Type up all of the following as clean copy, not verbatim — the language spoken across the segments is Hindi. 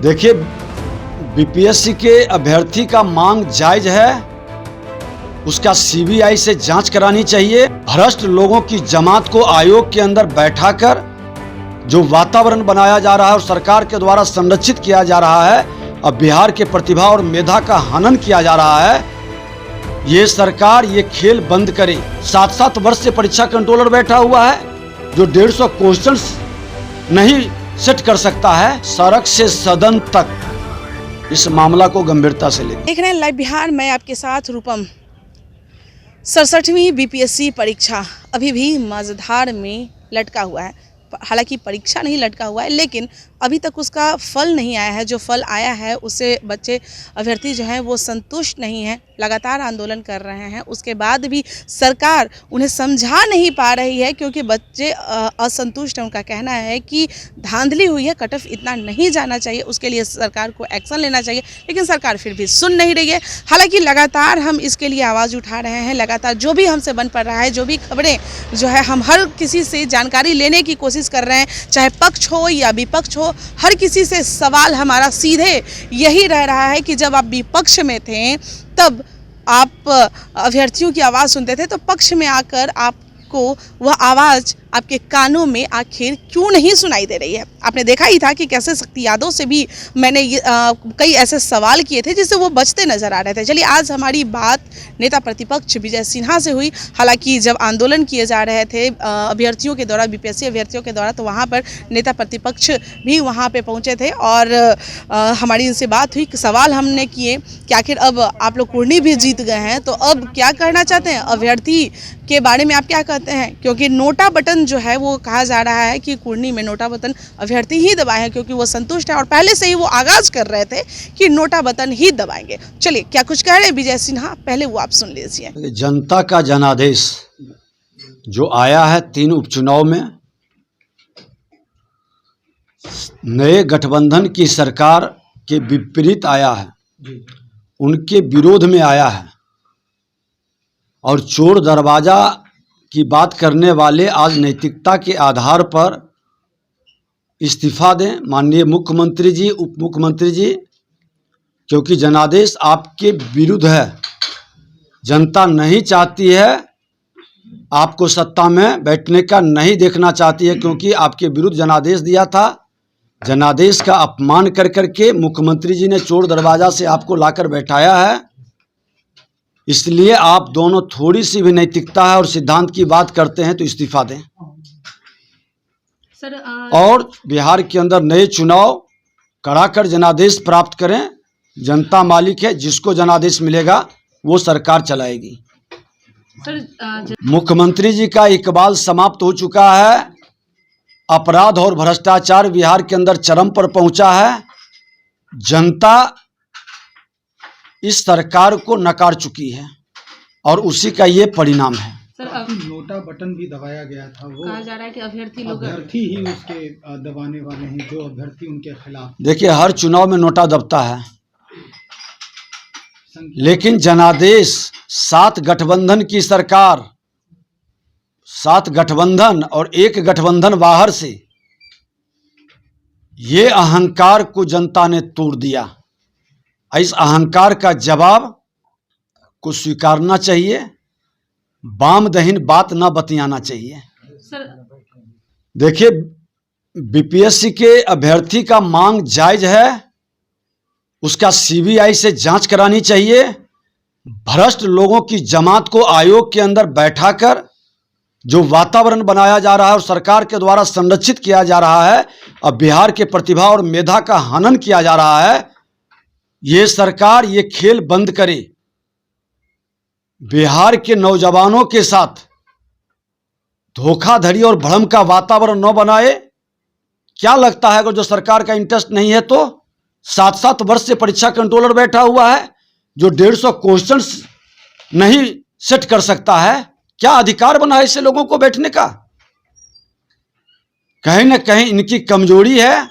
देखिए, बीपीएससी के अभ्यर्थी का मांग जायज है, उसका सीबीआई से जांच करानी चाहिए। भ्रष्ट लोगों की जमात को आयोग के अंदर बैठाकर जो वातावरण बनाया जा रहा है और सरकार के द्वारा संरक्षित किया जा रहा है, अब बिहार के प्रतिभा और मेधा का हनन किया जा रहा है। ये सरकार ये खेल बंद करे। 7-7 वर्ष से परीक्षा कंट्रोलर बैठा हुआ है जो 150 क्वेश्चंस नहीं सेट कर सकता है। सड़क से सदन तक इस मामला को गंभीरता से लें। देख रहे हैं लाइव बिहार, मैं आपके साथ रूपम। 67वीं बीपीएससी परीक्षा अभी भी मझधार में लटका हुआ है। हालांकि परीक्षा नहीं लटका हुआ है, लेकिन अभी तक उसका फल नहीं आया है। जो फल आया है उससे बच्चे अभ्यर्थी जो हैं वो संतुष्ट नहीं हैं, लगातार आंदोलन कर रहे हैं। उसके बाद भी सरकार उन्हें समझा नहीं पा रही है, क्योंकि बच्चे असंतुष्ट हैं। उनका कहना है कि धांधली हुई है, कट ऑफ इतना नहीं जाना चाहिए, उसके लिए सरकार को एक्शन लेना चाहिए, लेकिन सरकार फिर भी सुन नहीं रही है। हालांकि लगातार हम इसके लिए आवाज़ उठा रहे हैं, लगातार जो भी हमसे बन पड़ रहा है, जो भी खबरें जो है हम हर किसी से जानकारी लेने की कोशिश कर रहे हैं, चाहे पक्ष हो या विपक्ष हो। हर किसी से सवाल हमारा सीधे यही रह रहा है कि जब आप विपक्ष में थे तब आप अभ्यर्थियों की आवाज़ सुनते थे, तो पक्ष में आकर आपको वह आवाज़ आपके कानों में आखिर क्यों नहीं सुनाई दे रही है। आपने देखा ही था कि कैसे शक्ति यादव से भी मैंने कई ऐसे सवाल किए थे जिससे वो बचते नजर आ रहे थे। चलिए, आज हमारी बात नेता प्रतिपक्ष विजय सिन्हा से हुई। हालांकि जब आंदोलन किए जा रहे थे अभ्यर्थियों के द्वारा, बीपीएससी अभ्यर्थियों के द्वारा, तो वहाँ पर नेता प्रतिपक्ष भी वहाँ पर पहुँचे थे और हमारी इनसे बात हुई। सवाल हमने किए कि आखिर अब आप लोग कुर्नी भी जीत गए हैं, तो अब क्या करना चाहते हैं, अभ्यर्थी के बारे में आप क्या कहते हैं? क्योंकि नोटा बटन जो है वो कहा जा रहा है कि कुर्नी में नोटा बटन अभ्यर्थी ही दबाए हैं, क्योंकि वो संतुष्ट है और पहले से ही वो आगाज कर रहे थे कि नोटा बटन ही दबाएंगे। चलिए, क्या कुछ कह रहे हैं विजय सिन्हा, पहले वो आप सुन लीजिए। जनता का जनादेश जो आया है 3 उपचुनाव में, नए गठबंधन की सरकार के विपरीत आया है, उनके विरोध में आया है। और चोर दरवाजा की बात करने वाले आज नैतिकता के आधार पर इस्तीफा दें, माननीय मुख्यमंत्री जी, उप मुख्यमंत्री जी, क्योंकि जनादेश आपके विरुद्ध है। जनता नहीं चाहती है आपको सत्ता में बैठने का, नहीं देखना चाहती है, क्योंकि आपके विरुद्ध जनादेश दिया था। जनादेश का अपमान कर करके मुख्यमंत्री जी ने चोर दरवाजा से आपको लाकर बैठाया है। इसलिए आप दोनों थोड़ी सी भी नैतिकता है और सिद्धांत की बात करते हैं तो इस्तीफा दें सर। और बिहार के अंदर नए चुनाव कराकर जनादेश प्राप्त करें। जनता मालिक है, जिसको जनादेश मिलेगा वो सरकार चलाएगी। सर, मुख्यमंत्री जी का इकबाल समाप्त हो चुका है। अपराध और भ्रष्टाचार बिहार के अंदर चरम पर पहुंचा है। जनता इस सरकार को नकार चुकी है और उसी का ये परिणाम है। सर, अब नोटा बटन भी दबाया गया था, वो कहा जा रहा है कि अभ्यर्थी ही उसके दबाने वाले हैं, जो अभ्यर्थी उनके खिलाफ। देखिए, हर चुनाव में नोटा दबता है, लेकिन जनादेश 7 गठबंधन की सरकार, 7 गठबंधन और 1 गठबंधन बाहर से, ये अहंकार को जनता ने तोड़ दिया। इस अहंकार का जवाब को स्वीकारना चाहिए, वामदहीन बात न बतियाना चाहिए। सर, देखिए, बीपीएससी के अभ्यर्थी का मांग जायज है, उसका सीबीआई से जांच करानी चाहिए। भ्रष्ट लोगों की जमात को आयोग के अंदर बैठाकर जो वातावरण बनाया जा रहा है और सरकार के द्वारा संरक्षित किया जा रहा है, अब बिहार के प्रतिभा और मेधा का हनन किया जा रहा है। ये सरकार ये खेल बंद करे, बिहार के नौजवानों के साथ धोखाधड़ी और भ्रम का वातावरण न बनाए। क्या लगता है, अगर जो सरकार का इंटरेस्ट नहीं है तो 7-7 वर्ष से परीक्षा कंट्रोलर बैठा हुआ है जो 150 क्वेश्चंस नहीं सेट कर सकता है। क्या अधिकार बना है इससे लोगों को बैठने का? कहीं ना कहीं इनकी कमजोरी है,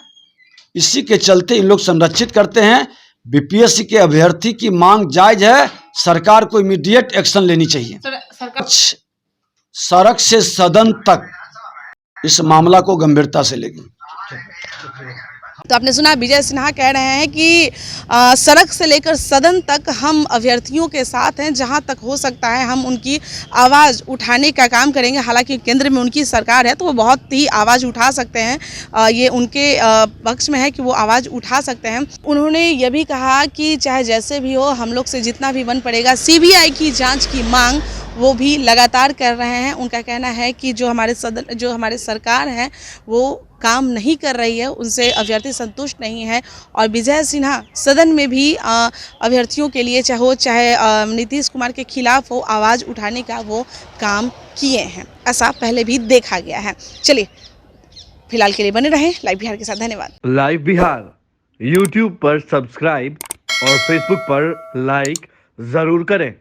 इसी के चलते इन लोग संरक्षित करते हैं। बीपीएससी के अभ्यर्थी की मांग जायज है, सरकार को इमीडिएट एक्शन लेनी चाहिए। सड़क से सदन तक इस मामला को गंभीरता से लेगी। तो आपने सुना विजय सिन्हा कह रहे हैं कि सड़क से लेकर सदन तक हम अभ्यर्थियों के साथ हैं, जहां तक हो सकता है हम उनकी आवाज़ उठाने का काम करेंगे। हालांकि केंद्र में उनकी सरकार है तो वो बहुत ही आवाज़ उठा सकते हैं, ये उनके पक्ष में है कि वो आवाज़ उठा सकते हैं। उन्होंने ये भी कहा कि चाहे जैसे भी हो हम लोग से जितना भी बन पड़ेगा, CBI की जाँच की मांग वो भी लगातार कर रहे हैं। उनका कहना है कि जो हमारे सरकार है वो काम नहीं कर रही है, उनसे अभ्यर्थी संतुष्ट नहीं है। और विजय सिन्हा सदन में भी अभ्यर्थियों के लिए चाहे नीतीश कुमार के खिलाफ हो, आवाज़ उठाने का वो काम किए हैं। ऐसा पहले भी देखा गया है। चलिए फिलहाल के लिए बने रहें लाइव बिहार के साथ। धन्यवाद। लाइव बिहार YouTube पर सब्सक्राइब और Facebook पर लाइक जरूर करें।